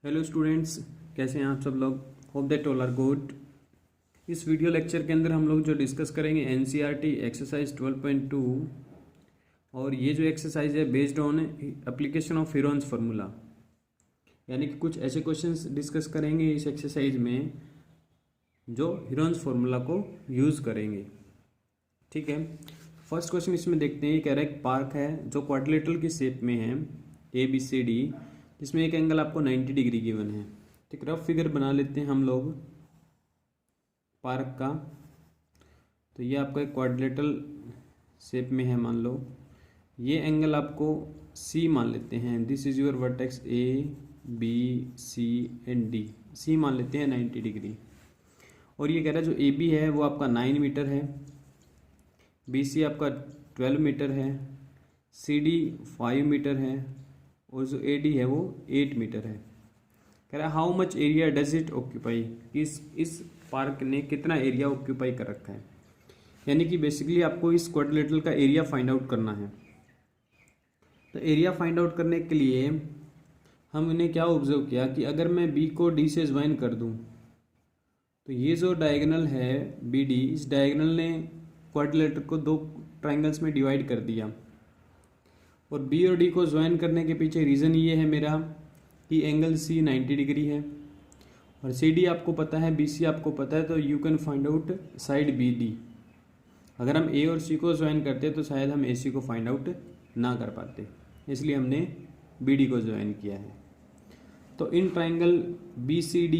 Hello students, कैसे हैं आप सब लोग। Hope that all are good. इस वीडियो लेक्चर के अंदर हम लोग जो डिस्कस करेंगे एनसीईआरटी एक्सरसाइज 12.2 और ये जो एक्सरसाइज है based on application of Heron's formula, यानी कि कुछ ऐसे क्वेश्चंस डिस्कस करेंगे इस एक्सरसाइज में जो हीरोन्स फार्मूला को यूज़ करेंगे। ठीक है, फर्स्ट क्वेश्चन इसमें देखते हैं। ये कह रहा है एक पार्क है जो क्वाड्रिलेटरल की शेप में है ABCD, जिसमें एक एंगल आपको 90 डिग्री गिवन है। ठीक, रफ फिगर बना लेते हैं हम लोग पार्क का। तो ये आपका एक क्वाड्रिलेटरल शेप में है, मान लो ये एंगल आपको C मान लेते हैं। This is your vertex ABC and D। C मान लेते हैं 90 डिग्री। और ये कह रहा है जो AB है वो आपका 9 मीटर है, BC आपका 12 मीटर है, CD 5 मीटर है और जो AD है वो 8 मीटर है। कह रहा है how much area does it occupy, इस पार्क ने कितना एरिया ऑक्यूपाई कर रखा है। यानी कि बेसिकली आपको इस क्वाड्रिलेटरल का एरिया फाइंड आउट करना है। तो एरिया फाइंड आउट करने के लिए हमने क्या ऑब्जर्व किया कि अगर मैं B को D से ज्वाइन कर दूं तो ये जो डायगोनल है BD, इस डायगोनल ने क्वाड्रिलेटरल को दो ट्राइंगल्स में डिवाइड कर दिया। और B और D को ज्वाइन करने के पीछे रीज़न ये है मेरा कि एंगल C 90 डिग्री है और CD आपको पता है, BC आपको पता है, तो you can find out side BD। अगर हम A और C को ज्वाइन करते तो शायद हम AC को फाइंड आउट ना कर पाते, इसलिए हमने BD को ज्वाइन किया है। तो in triangle BCD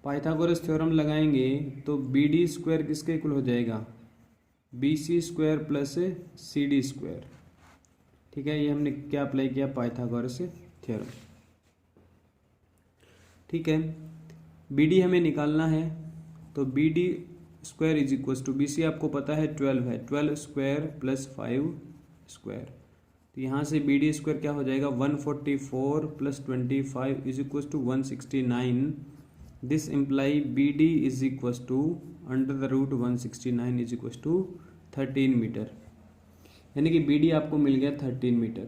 Pythagoras theorem लगाएंगे तो BD स्क्वायर किसके इक्वल हो जाएगा, BC square plus CD square. ठीक है, ये हमने क्या अप्लाई किया, पाइथागोरस थ्योरम। ठीक है, BD हमें निकालना है तो BD square is equal to BC आपको पता है 12 है, 12 स्क्वायर प्लस 5 स्क्वायर। तो यहाँ से BD स्क्वायर क्या हो जाएगा 144 plus 25 is equal to 169। This imply BD is equal to under the root 169 is equal to 13 metre. यानी कि BD आपको मिल गया 13 मीटर।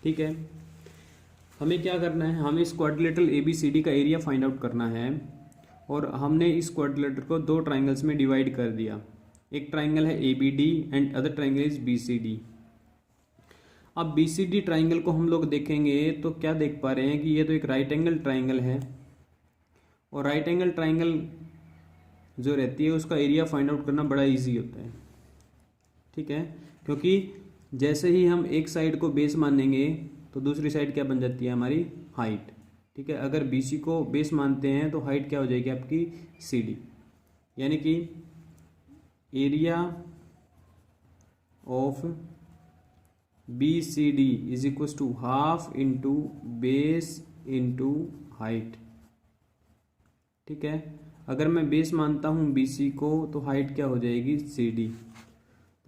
ठीक है, हमें क्या करना है, हमें इस क्वाड्रिलेटरल ABCD का एरिया फाइंड आउट करना है। और हमने इस क्वाड्रिलेटर को दो ट्राइंगल्स में डिवाइड कर दिया। एक ट्राइंगल है ABD and other triangle is BCD। अब BCD ट्राइंगल को हम लोग देखेंगे तो क्या देख पा रहे हैं कि ये तो एक राइट एंगल ट्राइंगल है और राइट एंगल ट्राइंगल जो रहती है उसका एरिया फाइंड आउट करना बड़ा इजी होता है। ठीक है, क्योंकि जैसे ही हम एक साइड को बेस मानेंगे तो दूसरी साइड क्या बन जाती है, हमारी हाइट। ठीक है, अगर BC को बेस मानते हैं तो हाइट क्या हो जाएगी आपकी CD। यानी कि area of BCD is equal to half into base into height. ठीक है, अगर मैं बेस मानता हूँ BC को तो हाइट क्या हो जाएगी CD।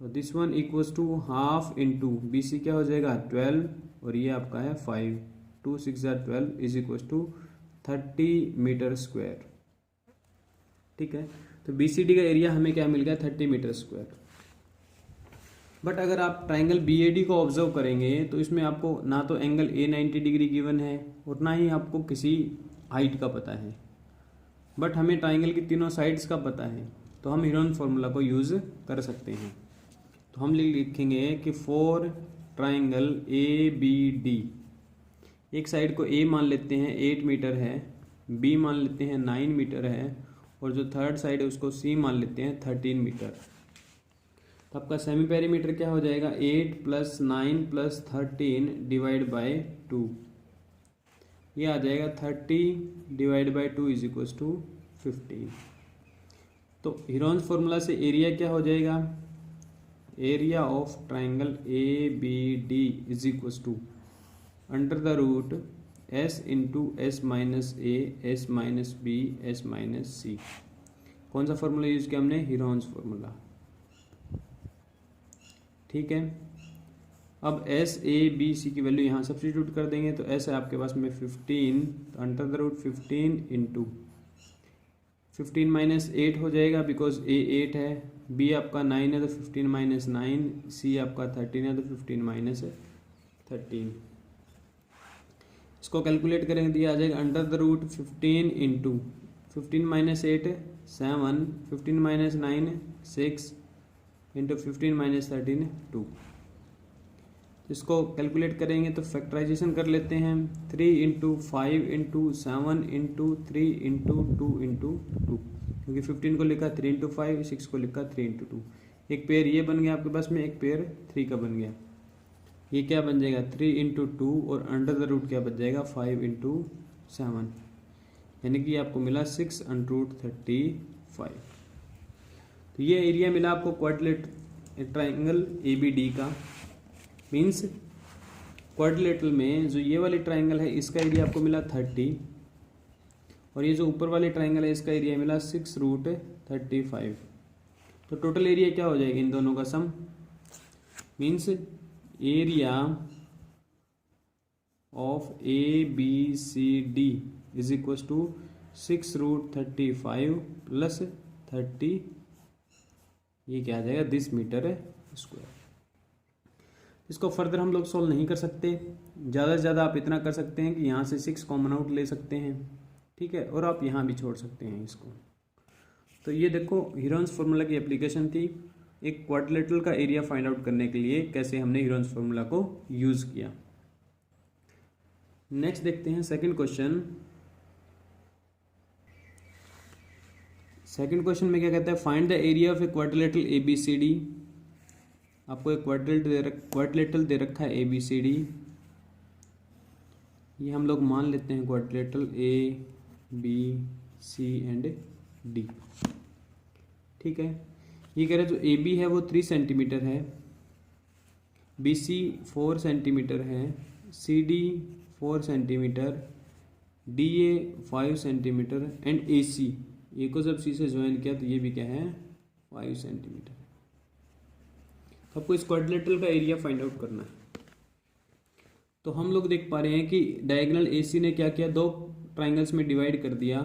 तो this one equals to half into BC क्या हो जाएगा 12 और ये आपका है 5, 2 6 12 is equals to 30 metre square. ठीक है, तो BCD का एरिया हमें क्या मिल गया 30 मीटर स्क्वायर। बट अगर आप ट्राइंगल BAD को ऑब्जर्व करेंगे तो इसमें आपको ना तो एंगल A 90 डिग्री गिवन है और ना ही आपको किसी हाइट का पता है। बट हमें ट्राइंगल की तीनों साइड्स का पता है, तो हम हीरोन फार्मूला को यूज़ कर सकते हैं। तो हम लिखेंगे कि फॉर ट्राइंगल ABD, एक साइड को A मान लेते हैं 8 मीटर है, B मान लेते हैं 9 मीटर है और जो थर्ड साइड है उसको C मान लेते हैं 13 मीटर। तो आपका सेमी पेरीमीटर क्या हो जाएगा 8 प्लस 9 प्लस 13 डिवाइड बाय 2। ये आ जाएगा 30 divide by 2 is equal to 15। तो हीरोन्स फार्मूला से एरिया क्या हो जाएगा, area of triangle ABD is equal to under the root S into S minus A S minus B S minus C। कौन सा फार्मूला यूज किया हमने, Heron's formula. ठीक है, अब S A B C की वैल्यू यहाँ सब्स्टिट्यूट कर देंगे तो S है आपके पास में 15, तो under the root 15 into 15 minus 8 हो जाएगा बिकॉज A 8 है, बी आपका 9 है तो 15 माइनस 9, सी आपका 13 है तो 15 माइनस 13। इसको कैलकुलेट करेंगे तो ये आ जाएगा under the root 15 into 15 minus 8 7, 15 minus 9 6 into 15 minus 13 2। इसको कैलकुलेट करेंगे तो फैक्टराइजेशन कर लेते हैं। 3 into 5 into 7 into 3 into 2 into 2, क्योंकि 15 को लिखा 3 इंटू 5, 6 को लिखा 3 इंटू 2। एक पेयर ये बन गया आपके पास में, एक पेयर 3 का बन गया। ये क्या बन जाएगा 3 इंटू 2 और अंडर द रूट क्या बन जाएगा 5 इंटू 7, यानी कि आपको मिला 6 अंडर रूट 35। तो ये एरिया मिला आपको क्वाड्रिलेटरल ट्राइंगल ABD का। मीन्स क्वाड्रिलेटरल में जो ये वाली ट्राइंगल है इसका एरिया आपको मिला 30 और ये जो ऊपर वाले ट्राइंगल है इसका एरिया मिला 6 रूट 35। तो टोटल एरिया क्या हो जाएगा इन दोनों का sum. Means area of ABCD is equal to 6 root 35 plus 30, ये क्या आ जाएगा दिस मीटर स्क्वायर। इसको फर्दर हम लोग सॉल्व नहीं कर सकते, ज़्यादा से ज़्यादा आप इतना कर सकते हैं कि यहाँ से 6 कॉमन आउट ले सकते हैं, ठीक है, और आप यहाँ भी छोड़ सकते हैं इसको। तो ये देखो हीरोन्स फार्मूला की एप्लीकेशन थी एक क्वाड्रिलेटरल का एरिया फाइंड आउट करने के लिए, कैसे हमने हीरोन्स फार्मूला को यूज़ किया। नेक्स्ट देखते हैं सेकंड क्वेश्चन। सेकंड क्वेश्चन में क्या कहता है, find the area of a quadrilateral ABCD। आपको एक क्वाड्रिलेटरल दे रखा है ABCD, ये हम लोग मान लेते हैं क्वाड्रिलेटरल ABC एंड D, ठीक है। ये कह रहे जो AB है वो 3 सेंटीमीटर है, BC 4 सेंटीमीटर है, CD 4 centimetre, DA 5 centimetre and AC, ए को जब C से ज्वाइन किया तो ये भी क्या है 5 सेंटीमीटर। तो आपको इस क्वाड्रिलेटरल का एरिया फाइंड आउट करना है। तो हम लोग देख पा रहे हैं कि डायगोनल AC ने क्या किया, 2 ट्राइंगल्स में डिवाइड कर दिया,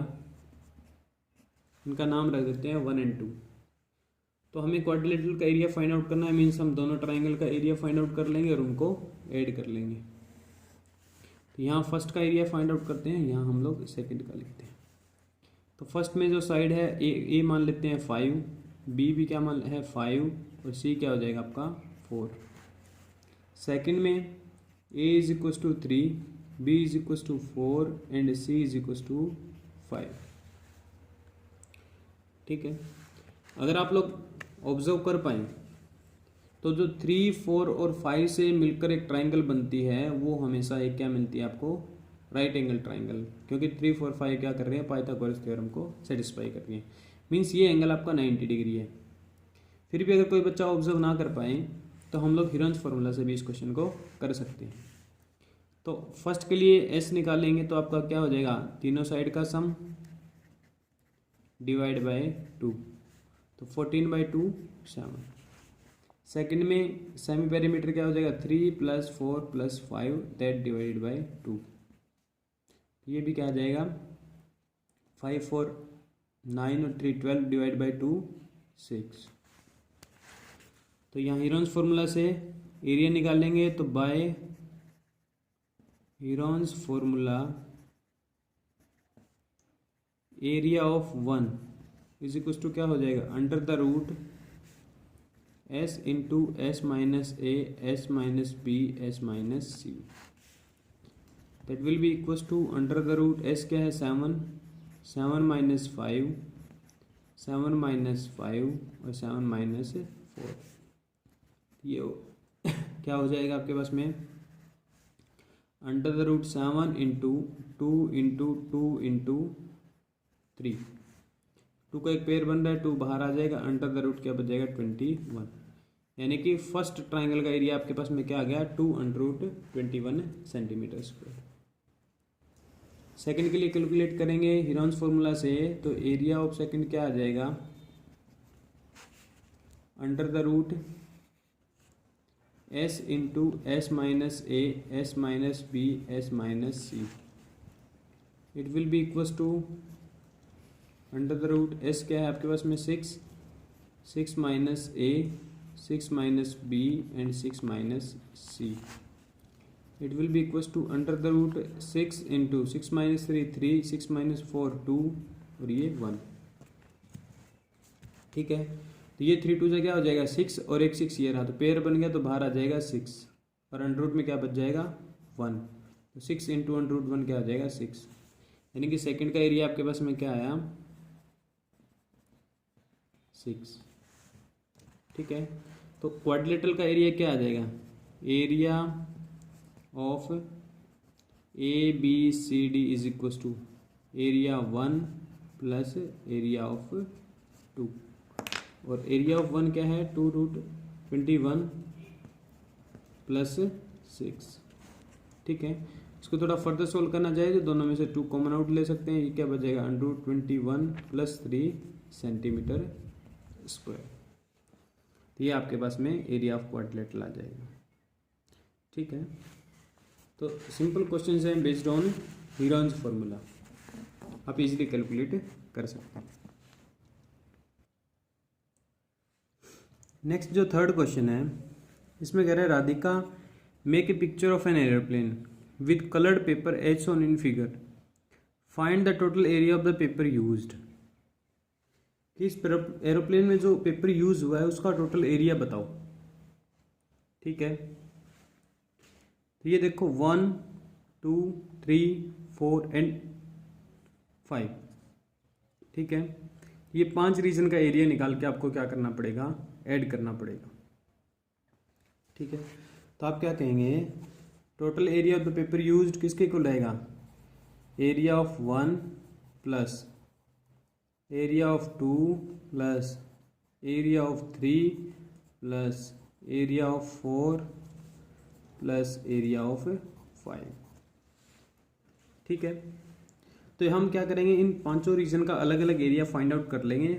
इनका नाम रख देते हैं 1 और 2। तो हमें क्वाड्रिलेटरल का एरिया फाइंड आउट करना है, मीन्स हम दोनों ट्राइंगल का एरिया फाइंड आउट कर लेंगे और उनको ऐड कर लेंगे। तो यहाँ फर्स्ट का एरिया फाइंड आउट करते हैं, यहाँ हम लोग सेकंड का लिखते हैं। तो फर्स्ट में जो साइड है ए मान लेते हैं 5, बी भी क्या मान है 5 और सी क्या हो जाएगा आपका 4। सेकंड में a is equal to 3, b is equal to 4 and c is equal to 5, ठीक है। अगर आप लोग ऑब्जर्व कर पाए तो जो 3, 4 और 5 से मिलकर एक ट्राइंगल बनती है वो हमेशा एक क्या मिलती है आपको राइट एंगल ट्राइंगल, क्योंकि 3, 4, 5 क्या कर रहे हैं पाइथागोरस थ्योरम को सेटिस्फाई कर रही है। मीन्स ये एंगल आपका 90 डिग्री है। फिर भी अगर कोई बच्चा ऑब्जर्व ना कर पाए तो हम लोग हीरोन्स फार्मूला से भी इस क्वेश्चन को कर सकते हैं। तो फर्स्ट के लिए एस निकालेंगे तो आपका क्या हो जाएगा, तीनों साइड का सम डिवाइड बाय 2, तो 14/2 7। सेकंड में सेमी पेरीमीटर क्या हो जाएगा 3 + 4 + 5 दैट डिवाइडेड बाय 2, ये भी क्या आ जाएगा 5, 4 9 और 3 12 डिवाइड बाय 2 6। तो यहाँ हीरोन्स फार्मूला से एरिया निकालेंगे तो by Heron's formula area of 1 is equal to क्या हो जाएगा under the root S into S minus A S minus B S minus C, that will be equal to under the root S क्या है 7, 7 minus 5, 7 minus 5 और 7 minus 4। ये क्या हो जाएगा आपके पास में under the root 7 into 2 into 2 into 3, 2 का एक पेयर बन रहा है, 2 बाहर आ जाएगा, अंडर द रूट क्या बच जाएगा 21, यानी कि फर्स्ट ट्राइंगल का एरिया आपके पास में क्या आ गया 2 under root 21 centimetre square. Second के लिए कैलकुलेट करेंगे हीरोन्स फार्मूला से, तो एरिया ऑफ सेकंड क्या आ जाएगा under the root S into S minus A S minus B S minus C, it will be equal to under the root S क्या है आपके पास में 6, 6 minus A, 6 minus B and 6 minus C. It will be equals to under the root 6 into 6 minus 3 3, 6 minus 4 2 और ये 1। ठीक है, तो ये 3 2 से क्या हो जाएगा 6 और एक 6 ये रहा, तो पेयर बन गया, तो बाहर आ जाएगा 6 और अंडर रूट में क्या बच जाएगा 1। तो 6 इंटू अंडर रूट 1 क्या हो जाएगा 6, यानी कि सेकंड का एरिया आपके पास में क्या आया 6। ठीक है, तो क्वाड्रिलेटरल का एरिया क्या आ जाएगा, area of A B C D is equal to area 1 plus area of 2, और एरिया ऑफ 1 क्या है 2√21 प्लस 6। ठीक है, इसको थोड़ा फर्दर सोल्व करना चाहिए तो दोनों में से 2 कॉमन आउट ले सकते हैं, ये क्या बचेगा √21 प्लस 3 सेंटीमीटर स्क्वायर। तो ये आपके पास में एरिया ऑफ क्वाड्रिलेटरल आ जाएगा। ठीक है, तो सिंपल क्वेश्चन हैं बेस्ड ऑन हीरोन्स फॉर्मूला, आप इजीली कैलकुलेट कर सकते हैं। नेक्स्ट जो थर्ड क्वेश्चन है, इसमें कह रहा है Radhika make a picture of an aeroplane with coloured paper as on in figure, find the total area of the paper used. कि इस एरोप्लेन में जो पेपर यूज हुआ है उसका टोटल एरिया बताओ। ठीक है, तो ये देखो 1 2 3 4 एंड 5। ठीक है, ये 5 रीजन का एरिया निकाल के आपको क्या करना पड़ेगा, ऐड करना पड़ेगा। ठीक है, तो आप क्या कहेंगे total area of the paper used किसके इक्वल रहेगा, area of 1 plus area of 2 plus area of 3 plus area of 4 plus area of 5। ठीक है, तो हम क्या करेंगे इन पांचों रीजन का अलग अलग एरिया फाइंड आउट कर लेंगे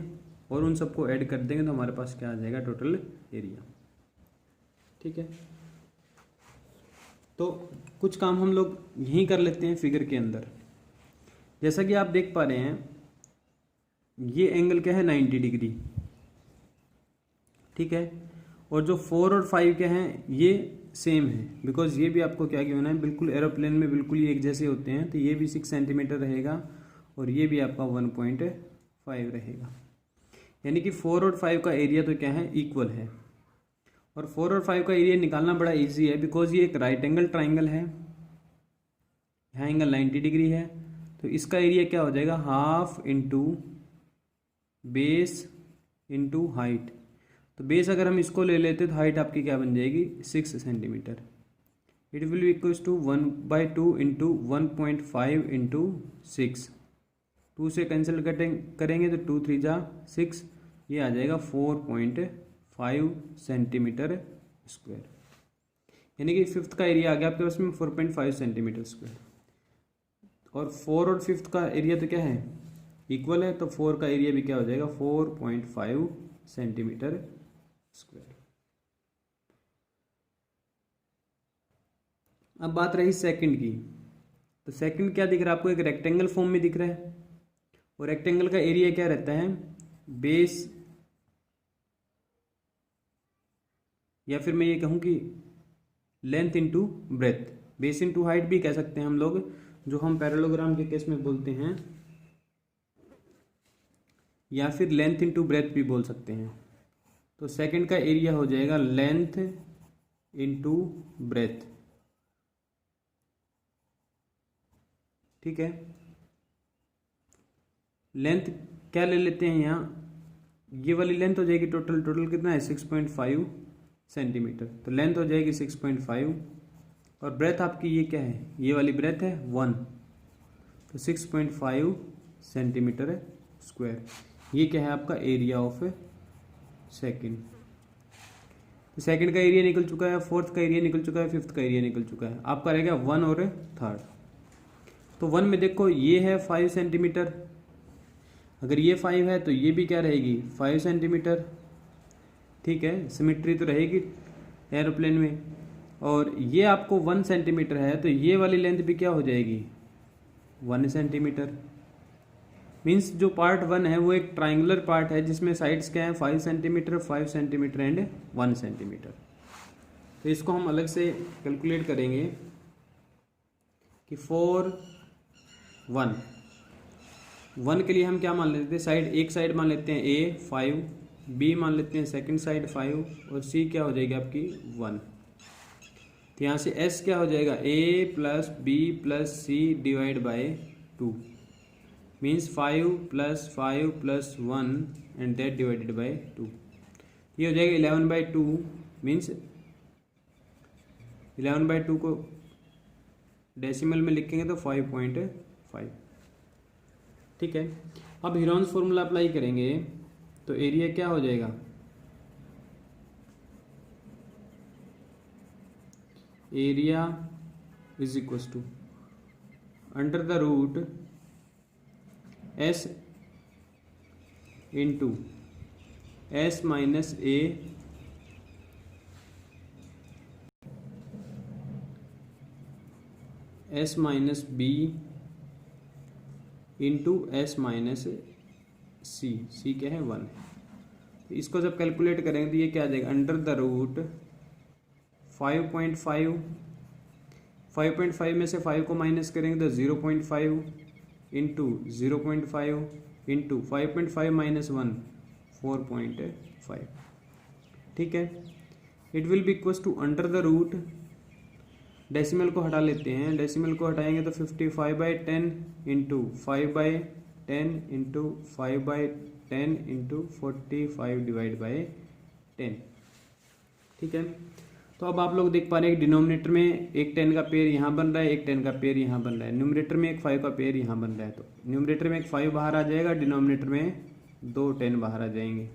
और उन सबको ऐड कर देंगे, तो हमारे पास क्या आ जाएगा टोटल एरिया। ठीक है, तो कुछ काम हम लोग यहीं कर लेते हैं फिगर के अंदर। जैसा कि आप देख पा रहे हैं ये एंगल क्या है 90 डिग्री। ठीक है, और जो 4 और 5 क्या हैं ये सेम है, बिकॉज ये भी आपको क्या गिवन है बिल्कुल एरोप्लेन में बिल्कुल ये एक जैसे होते हैं, तो ये भी 6 सेंटीमीटर रहेगा और ये भी आपका 1.5 रहेगा, यानी कि 4 और 5 का एरिया तो क्या है इक्वल है। और 4 और 5 का एरिया निकालना बड़ा इजी है, बिकॉज ये एक राइट एंगल ट्राइंगल है, यहाँ एंगल 90 डिग्री है, तो इसका एरिया क्या हो जाएगा half into base into height. तो बेस अगर हम इसको ले लेते तो हाइट आपकी क्या बन जाएगी 6 centimetre. It will be equals to 1/2 into 1.5 into 6। 2 से कैंसिल करेंगे तो 2 3 जा 6, ये आ जाएगा 4.5 सेंटीमीटर स्क्वायर, यानी कि फिफ्थ का एरिया आ गया आपके पास में 4.5 सेंटीमीटर स्क्वायर। और 4 और 5 का एरिया तो क्या है इक्वल है, तो 4 का एरिया भी क्या हो जाएगा 4.5 सेंटीमीटर स्क्वायर। अब बात रही सेकंड की, तो सेकंड क्या दिख रहा है आपको, एक रेक्टेंगल फॉर्म में दिख रहा है, और रेक्टेंगल का एरिया क्या रहता है बेस, या फिर मैं ये कहूँ कि length into breadth, base into height भी कह सकते हैं हम लोग, जो हम पैरेललोग्राम के केस में बोलते हैं, या फिर लेंथ इंटू ब्रेथ भी बोल सकते हैं। तो सेकंड का एरिया हो जाएगा लेंथ इंटू ब्रेथ। ठीक है, लेंथ क्या ले लेते हैं यहाँ, ये वाली लेंथ हो जाएगी टोटल कितना है 6.5 सेंटीमीटर, तो लेंथ हो जाएगी 6.5, और ब्रेथ आपकी ये क्या है, ये वाली ब्रेथ है 1, तो 6.5 सेंटीमीटर स्क्वायर। ये क्या है आपका एरिया ऑफ सेकंड। तो सेकंड का एरिया निकल चुका है, फोर्थ का एरिया निकल चुका है, फिफ्थ का एरिया निकल चुका है, आपका रहेगा 1 और थर्ड। तो 1 में देखो ये है 5 सेंटीमीटर, अगर ये 5 है तो ये भी क्या रहेगी 5 सेंटीमीटर। ठीक है, सिमेट्री तो रहेगी एरोप्लेन में। और ये आपको 1 सेंटीमीटर है, तो ये वाली लेंथ भी क्या हो जाएगी 1 सेंटीमीटर। मीन्स जो पार्ट 1 है वो एक ट्राइंगुलर पार्ट है जिसमें साइड्स क्या है 5 सेंटीमीटर 5 सेंटीमीटर एंड 1 सेंटीमीटर। तो इसको हम अलग से कैलकुलेट करेंगे कि 4 1 1 के लिए हम क्या मान लेते हैं, साइड एक साइड मान लेते हैं A 5, B मान लेते हैं सेकंड साइड 5 और C क्या हो जाएगी आपकी 1। तो यहाँ से S क्या हो जाएगा A plus B plus C divide by 2 means 5 plus 5 plus 1 and that divided by 2। ये हो जाएगा 11/2 मीन्स 11/2 को डेसिमल में लिखेंगे तो 5.5। ठीक है, अब हीरोन्स फॉर्मूला अप्लाई करेंगे तो एरिया क्या हो जाएगा, area is equal to under the root S into S minus A S minus B into S minus C क्या है 1। तो इसको जब कैलकुलेट करेंगे तो ये क्या आ जाएगा अंडर द रूट 5.5 में से 5 को माइनस करेंगे तो 0.5 इंटू 0.5 इंटू 5.5 माइनस 1 4.5। ठीक है, it will be equals to under the root, decimal को हटा लेते हैं, डेसिमल को हटाएंगे तो 55/10 into 5/10 into 5/10 into 45 divide by 10। ठीक है, तो अब आप लोग देख पा रहे हैं कि डिनोमिनेटर में एक 10 का पेयर यहाँ बन रहा है, एक 10 का पेयर यहाँ बन रहा है, न्यूमरेटर में एक 5 का पेयर यहाँ बन रहा है। तो न्यूमरेटर में एक 5 बाहर आ जाएगा, डिनोमिनेटर में 2 10 बाहर आ जाएंगे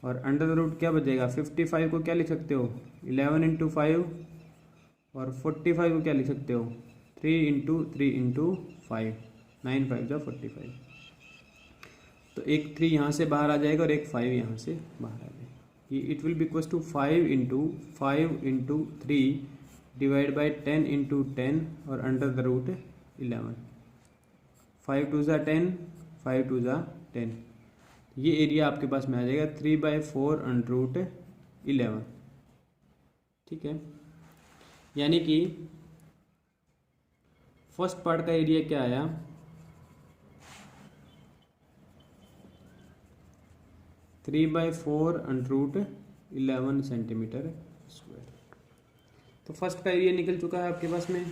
और अंडर द रूट क्या बचेगा, 55 को क्या लिख सकते हो 11 इंटू 5 और 45 को क्या लिख सकते हो 3 इंटू 3 इंटू 5 9 5 जो 45। तो एक 3 यहाँ से बाहर आ जाएगा और एक 5 यहाँ से बाहर आ जाएगा। ये it will be equals to 5 into 3 divide by 10 into 10 और अंडर द रूट 11। 5 2 ज़ा 10 5 2 ज़ा 10। ये एरिया आपके पास में आ जाएगा 3/4 अंडर रूट 11। ठीक है, यानी कि फर्स्ट पार्ट का एरिया क्या आया 3/4 अंडर रूट 11 सेंटीमीटर स्क्वायर। तो फर्स्ट का एरिया निकल चुका है आपके पास में,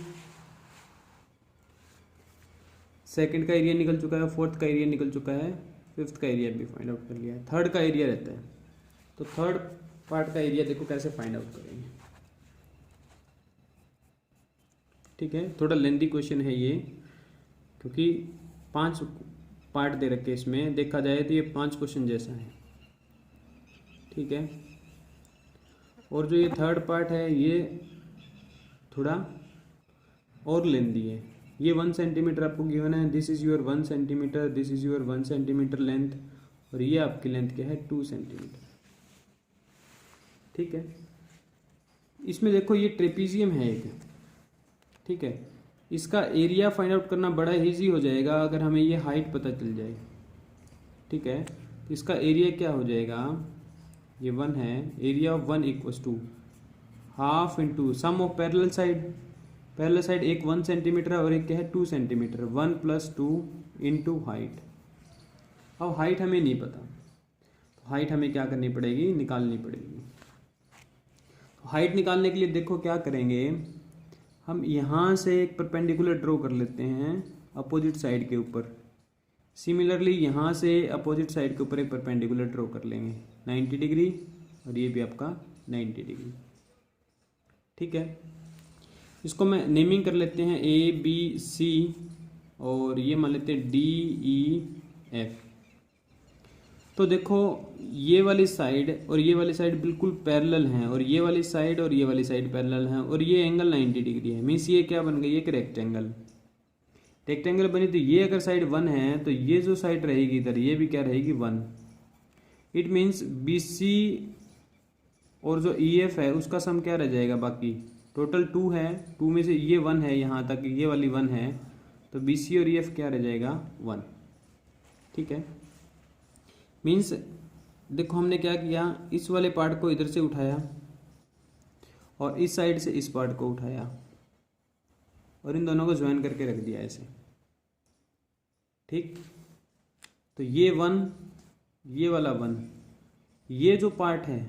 सेकंड का एरिया निकल चुका है, फोर्थ का एरिया निकल चुका है, फिफ्थ का एरिया भी फाइंड आउट कर लिया है, थर्ड का एरिया रहता है। तो थर्ड पार्ट का एरिया देखो कैसे फाइंड आउट करेंगे। ठीक है, थोड़ा लेंथी क्वेश्चन है ये, क्योंकि 5 पार्ट दे रखे इसमें, देखा जाए तो ये 5 क्वेश्चन जैसा है। ठीक है, और जो ये थर्ड पार्ट है ये थोड़ा और लेंथी है। ये 1 सेंटीमीटर आपको गिवन है, this is your 1 centimetre, this is your 1 centimetre length, और ये आपकी लेंथ क्या है 2 सेंटीमीटर। ठीक है, इसमें देखो ये ट्रेपीजियम है एक। ठीक है, इसका एरिया फाइंड आउट करना बड़ा इजी हो जाएगा अगर हमें ये हाइट पता चल जाए। ठीक है, तो इसका एरिया क्या हो जाएगा, ये 1 है, area of 1 equals to half into sum of parallel side, parallel side एक 1 सेंटीमीटर और एक क्या है 2 सेंटीमीटर, 1 + 2 इंटू हाइट। अब हाइट हमें नहीं पता, तो हाइट हमें क्या करनी पड़ेगी, निकालनी पड़ेगी। तो हाइट निकालने के लिए देखो क्या करेंगे, हम यहाँ से एक परपेंडिकुलर ड्रॉ कर लेते हैं अपोजिट साइड के ऊपर। सिमिलरली यहाँ से अपोजिट साइड के ऊपर एक परपेंडिकुलर ड्रॉ कर लेंगे 90 डिग्री, और ये भी आपका 90 डिग्री। ठीक है, इसको मैं नेमिंग कर लेते हैं ABC, और ये मान लेते हैं DEF। तो देखो ये वाली साइड और ये वाली साइड बिल्कुल पैरेलल हैं, और ये वाली साइड और ये वाली साइड पैरेलल हैं, और ये एंगल 90 डिग्री है। मीन्स ये क्या बन गई, एक रेक्टेंगल। रेक्टेंगल बनी तो ये अगर साइड 1 है तो ये जो साइड रहेगी इधर, ये भी क्या रहेगी 1। इट मीन्स BC और जो EF है उसका सम क्या रह जाएगा, बाकी टोटल 2 है, 2 में से ये 1 है, यहाँ तक ये वाली 1 है, तो BC और EF क्या रह जाएगा 1। ठीक है। मीन्स देखो हमने क्या किया, इस वाले पार्ट को इधर से उठाया और इस साइड से इस पार्ट को उठाया और इन दोनों को ज्वाइन करके रख दिया ऐसे, ठीक। तो ये 1, ये वाला 1, ये जो पार्ट है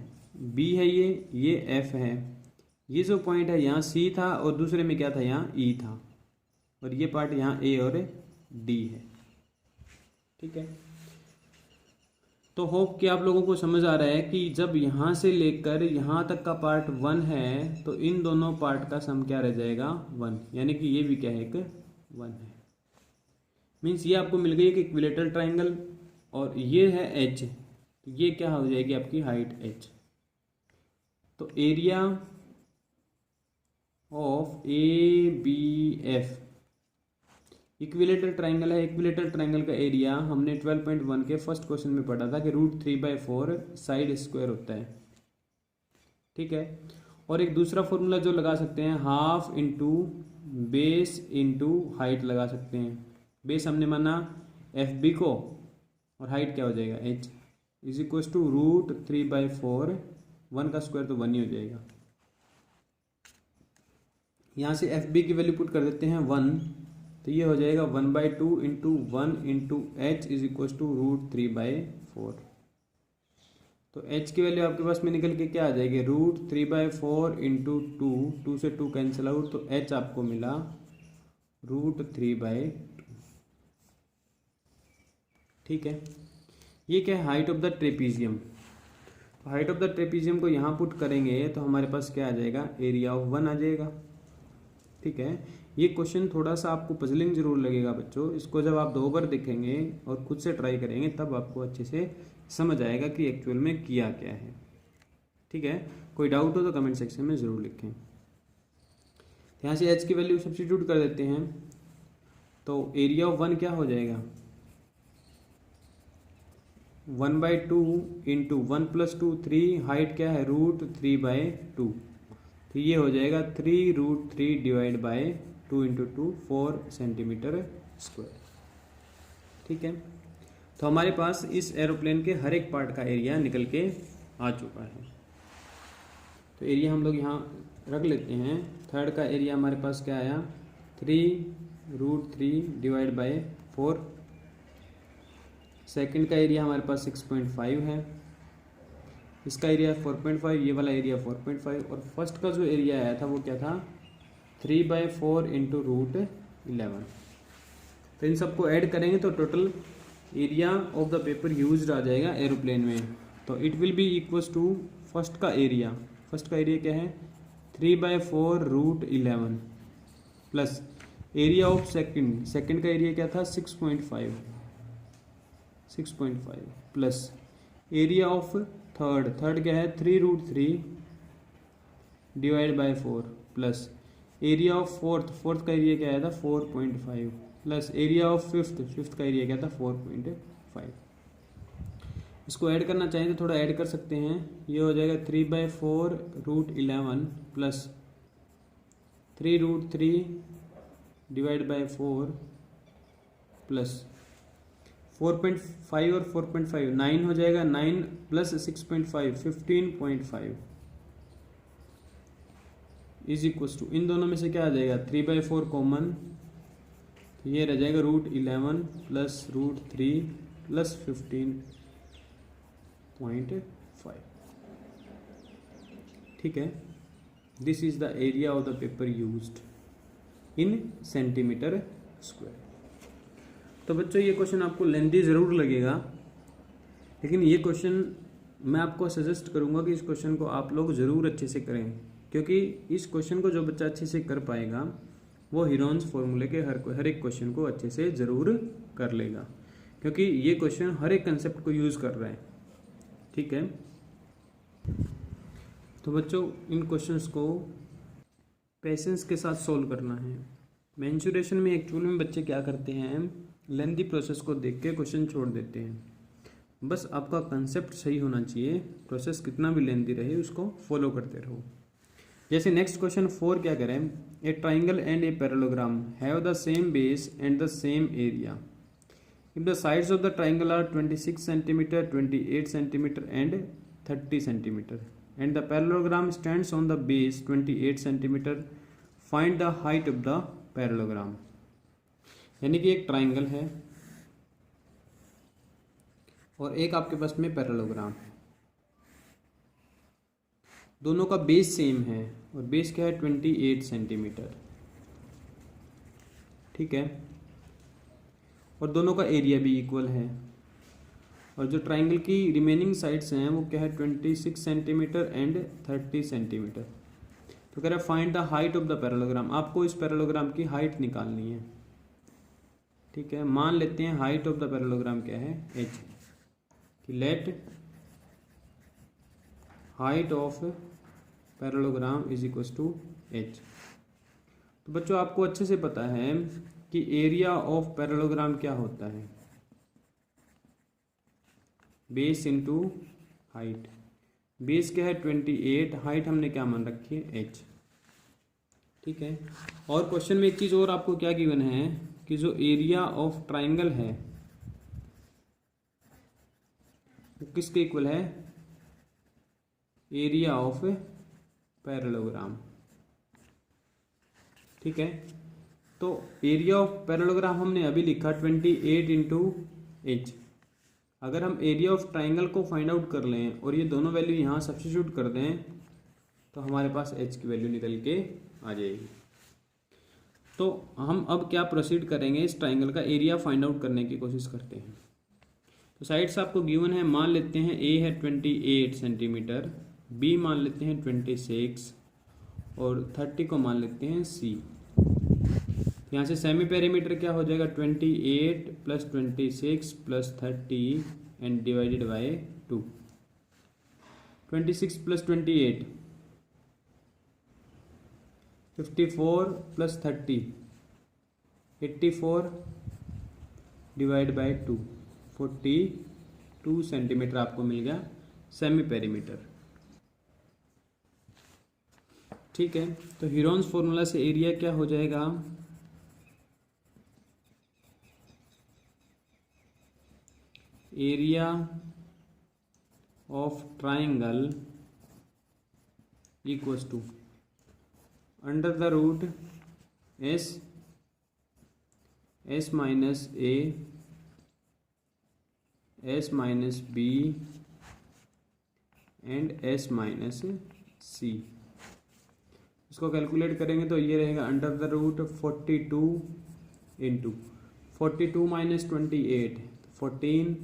B है, ये F है, ये जो पॉइंट है यहाँ C था और दूसरे में क्या था, यहाँ E था, और ये पार्ट यहाँ A और D है, ठीक है। तो होप कि आप लोगों को समझ आ रहा है कि जब यहाँ से लेकर यहाँ तक का पार्ट 1 है तो इन दोनों पार्ट का सम क्या रह जाएगा, 1, यानी कि ये भी क्या है, एक 1 है। मीन्स ये आपको मिल गई एक इक्विलेटरल ट्राइंगल और ये है H, तो ये क्या हो जाएगी आपकी हाइट H। तो area of ABF equilateral triangle है, इक्विलेटरल ट्राइंगल का एरिया हमने 12.1 के फर्स्ट क्वेश्चन में पढ़ा था कि √3/4 साइड स्क्वायर होता है, ठीक है। और एक दूसरा फॉर्मूला जो लगा सकते हैं, half into base into height लगा सकते हैं। बेस हमने माना FB को और हाइट क्या हो जाएगा, H इज इक्वल टू √3/4, 1 का स्क्वायर तो 1 ही हो जाएगा। यहाँ से FB की वैल्यू पुट कर देते हैं 1, तो ये हो जाएगा 1/2 into 1 into H is equal to √3/4। तो H की वैल्यू आपके पास में निकल के क्या आ जाएगी, √3/4 इंटू 2 से 2 कैंसिल आउट, तो H आपको मिला √3/2, ठीक है। ये क्या है, हाइट ऑफ द ट्रेपीजियम। तो हाइट ऑफ द ट्रेपीजियम को यहाँ पुट करेंगे तो हमारे पास क्या आ जाएगा, एरिया ऑफ 1 आ जाएगा, ठीक है। ये क्वेश्चन थोड़ा सा आपको पजलिंग जरूर लगेगा बच्चों, इसको जब आप 2 बार देखेंगे और खुद से ट्राई करेंगे तब आपको अच्छे से समझ आएगा कि एक्चुअल में किया क्या है, ठीक है। कोई डाउट हो तो कमेंट सेक्शन में ज़रूर लिखें। यहाँ से H की वैल्यू सब्स्टिट्यूट कर देते हैं, तो एरिया ऑफ 1 क्या हो जाएगा, 1/2 इंटू 1 + 2 3, हाइट क्या है √3/2, तो ये हो जाएगा 3√3 divide by 2 into 2 4 centimetre square, ठीक है। तो हमारे पास इस एरोप्लेन के हर एक पार्ट का एरिया निकल के आ चुका है। तो एरिया हम लोग यहाँ रख लेते हैं। थर्ड का एरिया हमारे पास क्या आया, 3√3 डिवाइड बाय 4। सेकंड का एरिया हमारे पास 6.5 है, इसका एरिया 4.5, ये वाला एरिया 4.5, और फर्स्ट का जो एरिया आया था वो क्या था, 3/4 इंटू √11। तो इन सबको ऐड करेंगे तो total area of the paper used आ जाएगा एरोप्लेन में। तो it will be equals to first का एरिया क्या है 3/4 √11 प्लस एरिया ऑफ सेकंड का एरिया क्या था 6.5 प्लस एरिया ऑफ थर्ड क्या है 3√3 divide by 4 plus area of fourth का एरिया क्या आया था 4.5 प्लस एरिया ऑफ फिफ्थ का एरिया क्या था 4.5। इसको ऐड करना चाहिए तो थोड़ा ऐड कर सकते हैं, ये हो जाएगा 3/4 √11 प्लस 3√3 डिवाइड बाय 4 प्लस 4.5 और 4.5 9 हो जाएगा, 9 प्लस 6.5 15.5 इज इक्वल टू, इन दोनों में से क्या आ जाएगा 3/4 कॉमन, तो ये रह जाएगा √11 प्लस √3 प्लस 15.5, ठीक है। This is the area of the paper used in centimetre square. तो बच्चों ये क्वेश्चन आपको लेंथी ज़रूर लगेगा, लेकिन ये क्वेश्चन मैं आपको सजेस्ट करूंगा कि इस क्वेश्चन को आप लोग ज़रूर अच्छे से करें, क्योंकि इस क्वेश्चन को जो बच्चा अच्छे से कर पाएगा वो हीरोन्स फॉर्मूले के हर एक क्वेश्चन को अच्छे से ज़रूर कर लेगा, क्योंकि ये क्वेश्चन हर एक कंसेप्ट को यूज़ कर रहा है, ठीक है। तो बच्चों इन क्वेश्चंस को पेशेंस के साथ सोल्व करना है। मेंसुरेशन में एक्चुअल में बच्चे क्या करते हैं, लेंथी प्रोसेस को देख के क्वेश्चन छोड़ देते हैं। बस आपका कंसेप्ट सही होना चाहिए, प्रोसेस कितना भी लेंथी रहे उसको फॉलो करते रहो। जैसे नेक्स्ट क्वेश्चन 4 क्या करें, a triangle and a parallelogram have the same base and the same area, if the sides of the triangle are 26 centimetre, 28 centimetre and 30 centimetre and the parallelogram stands on the base 28 centimetre, find the height of the parallelogram. यानी कि एक triangle है और एक आपके पास में parallelogram है, दोनों का बेस सेम है और बेस क्या है 28 सेंटीमीटर, ठीक है, और दोनों का एरिया भी इक्वल है। और जो ट्राइंगल की रिमेनिंग साइड्स हैं वो क्या है 26 सेंटीमीटर एंड 30 सेंटीमीटर। तो कह रहा है find the height of the parallelogram, आपको इस पैरेललोग्राम की हाइट निकालनी है, ठीक है। मान लेते हैं हाइट ऑफ द पैरेललोग्राम क्या है h, कि let height of parallelogram is equal to h। तो बच्चों आपको अच्छे से पता है कि एरिया ऑफ पैरेललोग्राम क्या होता है, बेस इंटू हाइट। बेस क्या है 28, हाइट हमने क्या मान रखी है h, ठीक है। और क्वेश्चन में एक चीज और आपको क्या गिवन है कि जो एरिया ऑफ ट्राइंगल है वो किसके इक्वल है, एरिया ऑफ पैरेललोग्राम, ठीक है। तो एरिया ऑफ पैरेललोग्राम हमने अभी लिखा 28 इंटू एच। अगर हम एरिया ऑफ ट्राइंगल को फाइंड आउट कर लें और ये दोनों वैल्यू यहाँ सब्स्टिट्यूट कर दें तो हमारे पास एच की वैल्यू निकल के आ जाएगी। तो हम अब क्या प्रोसीड करेंगे, इस ट्राइंगल का एरिया फाइंड आउट करने की कोशिश करते हैं। तो साइड्स आपको गिवन है, मान लेते हैं ए है 28 सेंटीमीटर, बी मान लेते हैं 26 और 30 को मान लेते हैं सी। यहाँ से सेमी पेरीमीटर क्या हो जाएगा 28 plus 26 plus 30 and divided by 2। 26 plus 28 54 plus 30 84 divide by 2 42 centimetre आपको मिल गया सेमी पेरीमीटर, ठीक है। तो हीरोन्स फॉर्मूला से एरिया क्या हो जाएगा, area of triangle equals to under the root s minus a s minus b and s minus c. इसको कैलकुलेट करेंगे तो ये रहेगा under the root 42 into 42 minus 28 14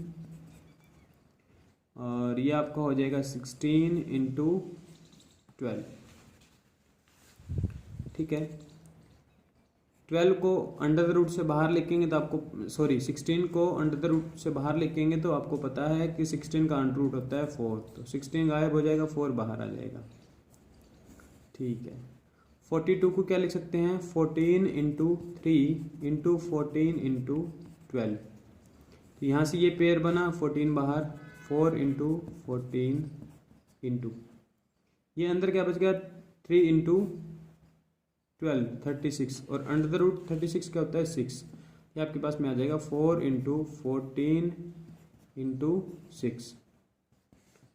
और ये आपका हो जाएगा 16 इंटू 12, ठीक है। 12 को अंडर द रूट से बाहर लिखेंगे तो आपको 16 को अंडर द रूट से बाहर लिखेंगे तो आपको पता है कि 16 का अंडर रूट होता है 4, तो 16 गायब हो जाएगा 4 बाहर आ जाएगा, ठीक है। 42 को क्या लिख सकते हैं 14 इंटू 3 इंटू 14 इंटू 12, तो यहाँ से ये पेयर बना 14 बाहर 4 इंटू 14 इंटू ये अंदर क्या बच गया 3 इंटू 12 36 और अंडर द रूट 36 क्या होता है 6, ये आपके पास में आ जाएगा 4 इंटू 14 इंटू 6।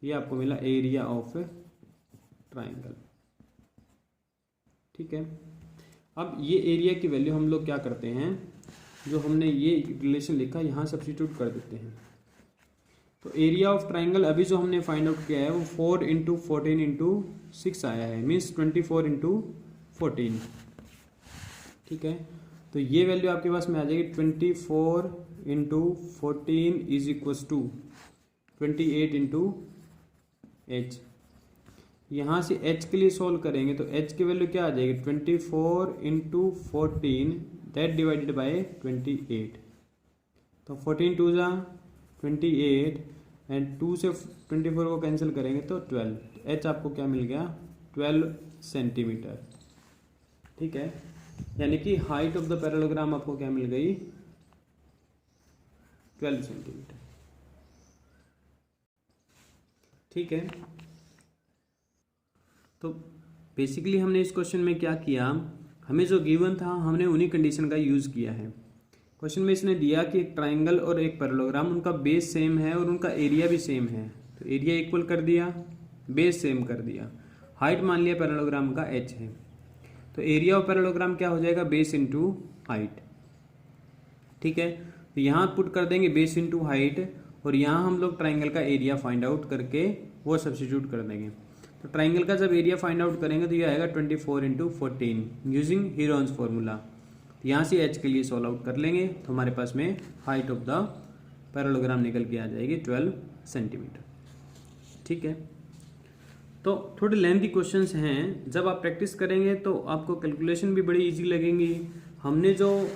ये आपको मिला एरिया ऑफ ट्राइंगल, ठीक है। अब ये एरिया की वैल्यू हम लोग क्या करते हैं, जो हमने ये रिलेशन लिखा यहाँ सब्स्टिट्यूट कर देते हैं। तो एरिया ऑफ ट्राइंगल अभी जो हमने फाइंड आउट किया है वो 4 इंटू 14 इंटू 6 आया है, मीन्स 24 इंटू 14, ठीक है। तो ये वैल्यू आपके पास में आ जाएगी 24 into 14 is equals to 28 into H. यहाँ से h के लिए सोल्व करेंगे तो h की वैल्यू क्या आ जाएगी 24 इंटू 14 दैट डिवाइडेड बाय 28, तो 14 टू जा 28 एंड 2 से 24 को कैंसिल करेंगे तो 12, h आपको क्या मिल गया 12 सेंटीमीटर, ठीक है। यानी कि हाइट ऑफ द पैरेललोग्राम आपको क्या मिल गई 12 सेंटीमीटर, ठीक है। तो बेसिकली हमने इस क्वेश्चन में क्या किया, हमें जो गिवन था हमने उन्हीं कंडीशन का यूज़ किया है क्वेश्चन में इसने दिया कि एक ट्राइंगल और एक पैरेललोग्राम, उनका बेस सेम है और उनका एरिया भी सेम है, तो एरिया इक्वल कर दिया, बेस सेम कर दिया, हाइट मान लिया पैरेललोग्राम का h है, तो एरिया ऑफ पैरेललोग्राम क्या हो जाएगा, बेस इंटू हाइट। ठीक है, तो यहाँ पुट कर देंगे बेस इंटू हाइट, और यहाँ हम लोग ट्राइंगल का एरिया फाइंड आउट करके वो सब्स्टिट्यूट कर देंगे। तो ट्राइंगल का जब एरिया फाइंड आउट करेंगे तो ये आएगा 24 इंटू 14 यूजिंग हीरोन्स फॉर्मूला। यहाँ से h के लिए सॉल्व आउट कर लेंगे तो हमारे पास में हाइट ऑफ द पैरेललोग्राम निकल के आ जाएगी 12 सेंटीमीटर। ठीक है, तो थोड़े लेंथी क्वेश्चंस हैं, जब आप प्रैक्टिस करेंगे तो आपको कैलकुलेशन भी बड़ी इजी लगेंगी। हमने जो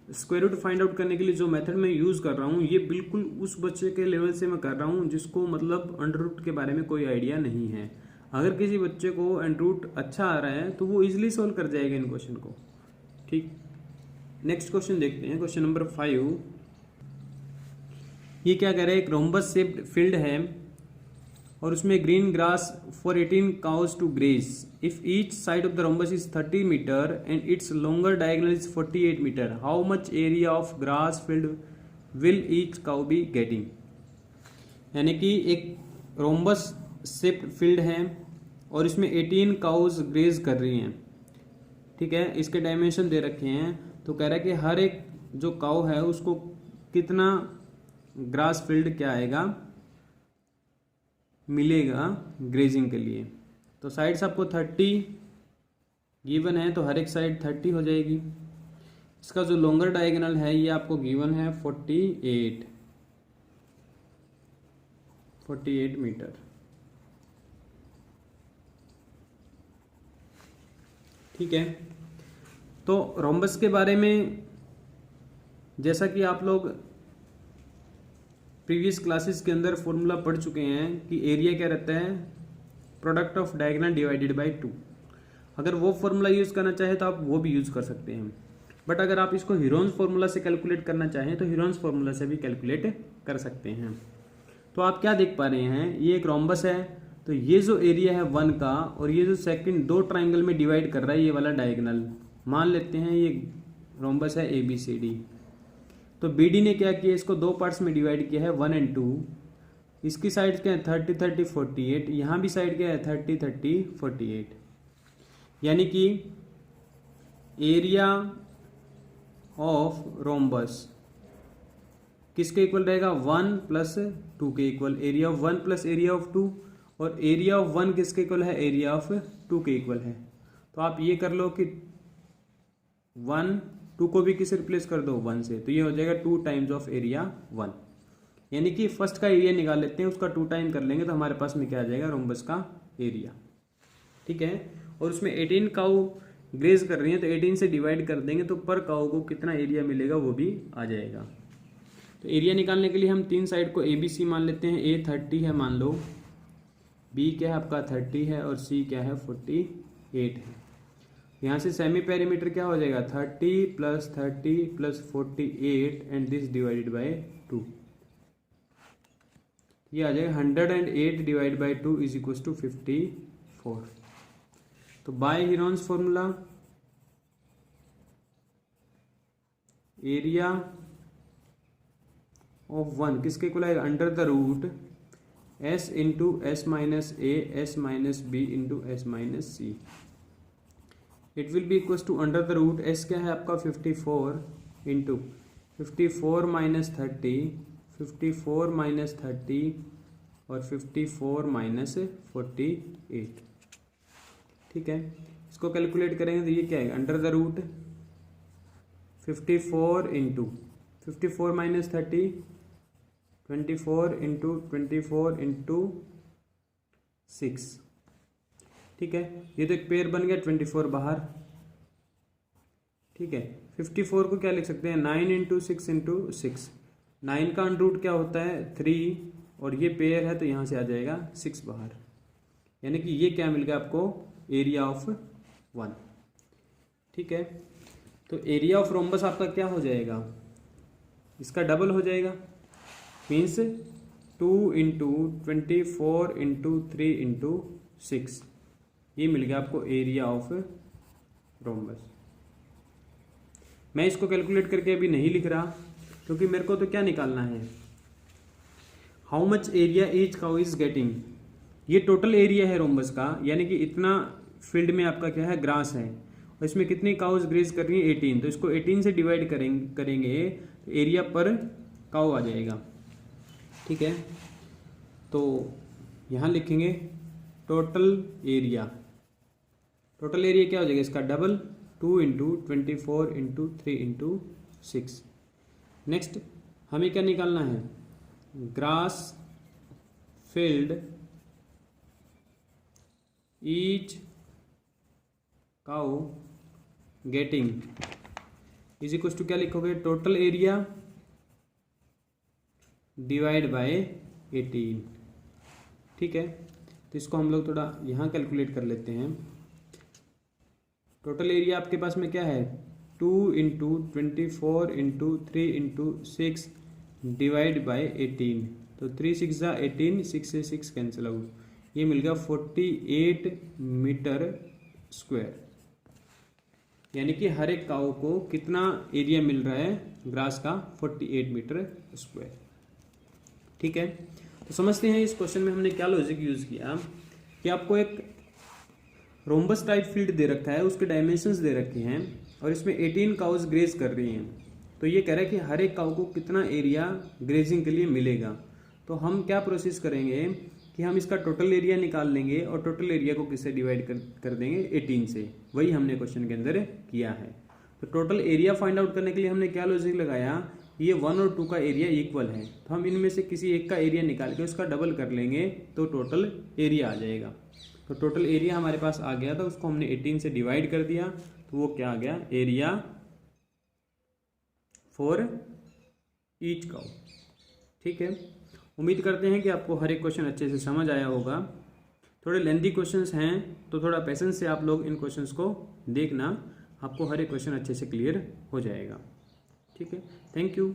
स्क्वायर रूट फाइंड आउट करने के लिए जो मेथड मैं यूज़ कर रहा हूँ, ये बिल्कुल उस बच्चे के लेवल से मैं कर रहा हूँ जिसको मतलब अंडर रूट के बारे में कोई आइडिया नहीं है। अगर किसी बच्चे को अंडर रूट अच्छा आ रहा है तो वो इजीली सॉल्व कर जाएगा इन क्वेश्चन को। ठीक, नेक्स्ट क्वेश्चन देखते हैं, क्वेश्चन नंबर 5। ये क्या कह रहा है, एक रोम्बस शेप्ड फील्ड है और उसमें green grass for 18 cows to graze if each side of the rhombus is 30 metre and its longer diagonal is 48 metre, how much area of grass field will each cow be getting. यानी कि एक rhombus shaped field है और इसमें 18 cause graze कर रही हैं। ठीक है, इसके डायमेंशन दे रखे हैं, तो कह रहा है कि हर एक जो काउ है उसको कितना ग्रास फील्ड क्या आएगा मिलेगा ग्रेजिंग के लिए। तो साइड्स आपको 30 गिवन है, तो हर एक साइड 30 हो जाएगी। इसका जो लॉन्गर डायगोनल है ये आपको गिवन है 48 मीटर। ठीक है, तो रोम्बस के बारे में जैसा कि आप लोग प्रीवियस क्लासेस के अंदर फॉर्मूला पढ़ चुके हैं कि एरिया क्या रहता है, product of diagonal divided by 2। अगर वो फॉर्मूला यूज़ करना चाहे तो आप वो भी यूज़ कर सकते हैं, बट अगर आप इसको हीरोन्स फॉर्मूला से कैलकुलेट करना चाहें तो हीरोन्स फॉर्मूला से भी कैलकुलेट कर सकते हैं। तो आप क्या देख पा रहे हैं, ये एक रोम्बस है, तो ये जो एरिया है 1 का और ये जो सेकंड दो ट्राइंगल में डिवाइड कर रहा है ये वाला डायगोनल, मान लेते हैं ये रोम्बस है ABCD। तो BD ने क्या किया, इसको दो पार्ट्स में डिवाइड किया है 1 और 2। इसकी साइड क्या है 30 30 48, यहाँ भी साइड क्या है 30 30 48। यानी कि एरिया ऑफ रोम्बस किसके इक्वल रहेगा, 1 + 2 के equal. Area of 1 + area of 2, और एरिया ऑफ 1 किसके इक्वल है, एरिया ऑफ 2 के इक्वल है। तो आप ये कर लो कि 1 2 को भी किससे रिप्लेस कर दो, 1 से, तो ये हो जाएगा 2 टाइम्स ऑफ एरिया 1। यानी कि फर्स्ट का एरिया निकाल लेते हैं, उसका 2 टाइम कर लेंगे तो हमारे पास में क्या आ जाएगा, रोम्बस का एरिया। ठीक है, और उसमें 18 काऊ ग्रेज कर रही है तो 18 से डिवाइड कर देंगे तो पर काऊ को कितना एरिया मिलेगा वो भी आ जाएगा। तो एरिया निकालने के लिए हम तीन साइड को ABC मान लेते हैं। A 30 है मान लो, B क्या है आपका 30 है, और C क्या है 48 है। यहाँ से सेमी पेरीमीटर क्या हो जाएगा, 30 + 30 + 48 एंड दिस डिवाइडेड बाय 2। ये आ जाएगा 108 divide by 2 is equal to 54। तो by Heron's formula area of 1 किसके इक्वल आएगा, under the root S into S - A S - B into S - C। It will be equal to under the root S क्या है आपका 54 into 54 - 30 54 - 30 और 54 - 48। ठीक है, इसको कैलकुलेट करेंगे तो ये क्या है, under the root 54 into 54 - 30 24 into 24 into 6। ठीक है, ये तो एक पेयर बन गया, 24 बाहर। ठीक है, 54 को क्या लिख सकते हैं, 9 इंटू 6 इंटू 6। 9 का अंडर रूट क्या होता है 3, और ये पेयर है तो यहाँ से आ जाएगा 6 बाहर। यानी कि ये क्या मिल गया आपको, एरिया ऑफ 1। ठीक है, तो एरिया ऑफ रोम्बस आपका क्या हो जाएगा, इसका डबल हो जाएगा, मीन्स 2 इंटू 24 इंटू 3 इंटू 6। ये मिल गया आपको एरिया ऑफ रोम्बस। मैं इसको कैलकुलेट करके अभी नहीं लिख रहा, क्योंकि मेरे को तो क्या निकालना है, how much area each cow is getting. ये टोटल एरिया है रोम्बस का, यानी कि इतना फील्ड में आपका क्या है, ग्रास है, और इसमें कितनी काउज ग्रेज कर रही है, 18। तो इसको 18 से डिवाइड करेंगे तो एरिया पर काउ आ जाएगा। ठीक है, तो यहाँ लिखेंगे टोटल एरिया। टोटल एरिया क्या हो जाएगा इसका, double, 2 into 24 into 3 into 6। Next हमें क्या निकालना है, grass field each cow getting is equal to क्या लिखोगे, टोटल एरिया डिवाइड बाय 18। ठीक है, तो इसको हम लोग थोड़ा यहाँ कैलकुलेट कर लेते हैं। टोटल एरिया आपके पास में क्या है, 2 into 24 into 3 into 6 divide by 18। तो 3 6 जा 18, 6 से 6 कैंसिल आउट, ये मिल गया 48 मीटर स्क्वायर। यानी कि हर एक काऊ को कितना एरिया मिल रहा है ग्रास का, 48 मीटर स्क्वायर। ठीक है, तो समझते हैं इस क्वेश्चन में हमने क्या लॉजिक यूज किया कि आपको एक रोम्बस टाइप फील्ड दे रखा है, उसके डायमेंशंस दे रखे हैं, और इसमें 18 काउज ग्रेज कर रही हैं। तो ये कह रहा है कि हर एक काऊ को कितना एरिया ग्रेजिंग के लिए मिलेगा। तो हम क्या प्रोसेस करेंगे कि हम इसका टोटल एरिया निकाल लेंगे और टोटल एरिया को किससे डिवाइड कर देंगे, 18 से। वही हमने क्वेश्चन के अंदर किया है। तो टोटल एरिया फाइंड आउट करने के लिए हमने क्या लॉजिक लगाया, ये 1 और 2 का एरिया इक्वल है, तो हम इनमें से किसी एक का एरिया निकाल के उसका डबल कर लेंगे तो टोटल एरिया आ जाएगा। तो टोटल एरिया हमारे पास आ गया, तो उसको हमने 18 से डिवाइड कर दिया, तो वो क्या आ गया, एरिया फॉर ईच काउ। ठीक है, उम्मीद करते हैं कि आपको हर एक क्वेश्चन अच्छे से समझ आया होगा। थोड़े लेंथी क्वेश्चंस हैं, तो थोड़ा पेशेंस से आप लोग इन क्वेश्चंस को देखना, आपको हर एक क्वेश्चन अच्छे से क्लियर हो जाएगा। ठीक है, थैंक यू।